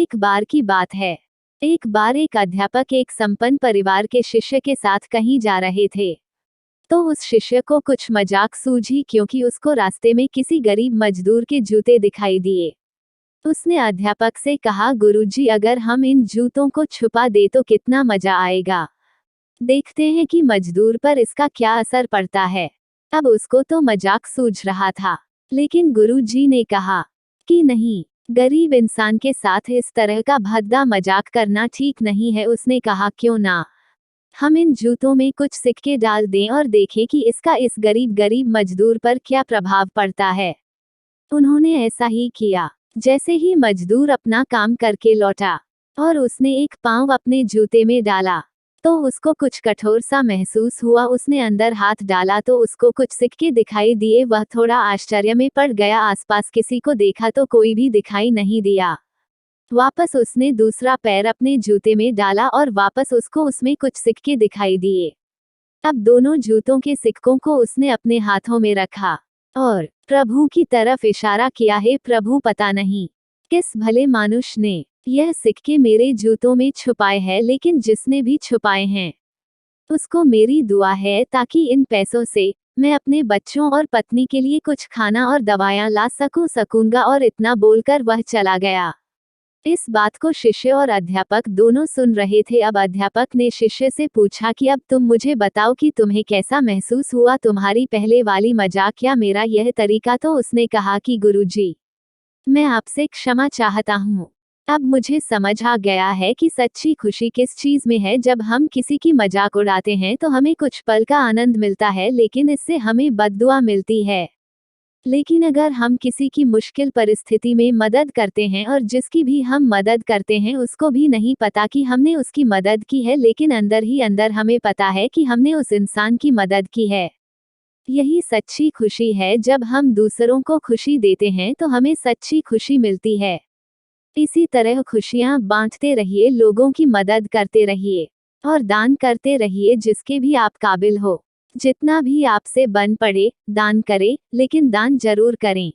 एक बार की बात है। एक बार एक अध्यापक एक संपन्न परिवार के शिष्य के साथ कहीं जा रहे थे। तो उस शिष्य को कुछ मजाक सूझी क्योंकि उसको रास्ते में किसी गरीब मजदूर के जूते दिखाई दिए। उसने अध्यापक से कहा, गुरुजी, अगर हम इन जूतों को छुपा दे तो कितना मजा आएगा। देखते हैं कि मजदूर पर इसका क्या असर पड़ता है। अब उसको तो मजाक सूझ रहा था, लेकिन गुरुजी ने कहा कि नहीं, गरीब इंसान के साथ इस तरह का भद्दा मजाक करना ठीक नहीं है। उसने कहा, क्यों ना हम इन जूतों में कुछ सिक्के डाल दें और देखें कि इसका इस गरीब मजदूर पर क्या प्रभाव पड़ता है। उन्होंने ऐसा ही किया। जैसे ही मजदूर अपना काम करके लौटा और उसने एक पांव अपने जूते में डाला तो उसको कुछ कठोर सा महसूस हुआ। उसने अंदर हाथ डाला तो उसको कुछ सिक्के दिखाई दिए। वह थोड़ा आश्चर्य में पड़ गया। आसपास किसी को देखा तो कोई भी दिखाई नहीं दिया। वापस उसने दूसरा पैर अपने जूते में डाला और वापस उसको उसमें कुछ सिक्के दिखाई दिए। अब दोनों जूतों के सिक्कों को उसने अपने हाथों में रखा और प्रभु की तरफ इशारा किया, हे प्रभु, पता नहीं किस भले मानुष ने यह सिक्के मेरे जूतों में छुपाए हैं, लेकिन जिसने भी छुपाए हैं उसको मेरी दुआ है ताकि इन पैसों से मैं अपने बच्चों और पत्नी के लिए कुछ खाना और दवाइयाँ ला सकूंगा। और इतना बोलकर वह चला गया। इस बात को शिष्य और अध्यापक दोनों सुन रहे थे। अब अध्यापक ने शिष्य से पूछा कि अब तुम मुझे बताओ कि तुम्हें कैसा महसूस हुआ, तुम्हारी पहले वाली मजाक या मेरा यह तरीका। तो उसने कहा कि गुरुजी, मैं आपसे क्षमा चाहता हूँ। अब मुझे समझ आ गया है कि सच्ची खुशी किस चीज में है। जब हम किसी की मजाक उड़ाते हैं तो हमें कुछ पल का आनंद मिलता है, लेकिन इससे हमें बद्दुआ मिलती है। लेकिन अगर हम किसी की मुश्किल परिस्थिति में मदद करते हैं और जिसकी भी हम मदद करते हैं उसको भी नहीं पता कि हमने उसकी मदद की है, लेकिन अंदर ही अंदर हमें पता है कि हमने उस इंसान की मदद की है। यही सच्ची खुशी है। जब हम दूसरों को खुशी देते हैं तो हमें सच्ची खुशी मिलती है। इसी तरह खुशियां बांटते रहिए, लोगों की मदद करते रहिए और दान करते रहिए जिसके भी आप काबिल हो। जितना भी आपसे बन पड़े दान करें, लेकिन दान जरूर करें।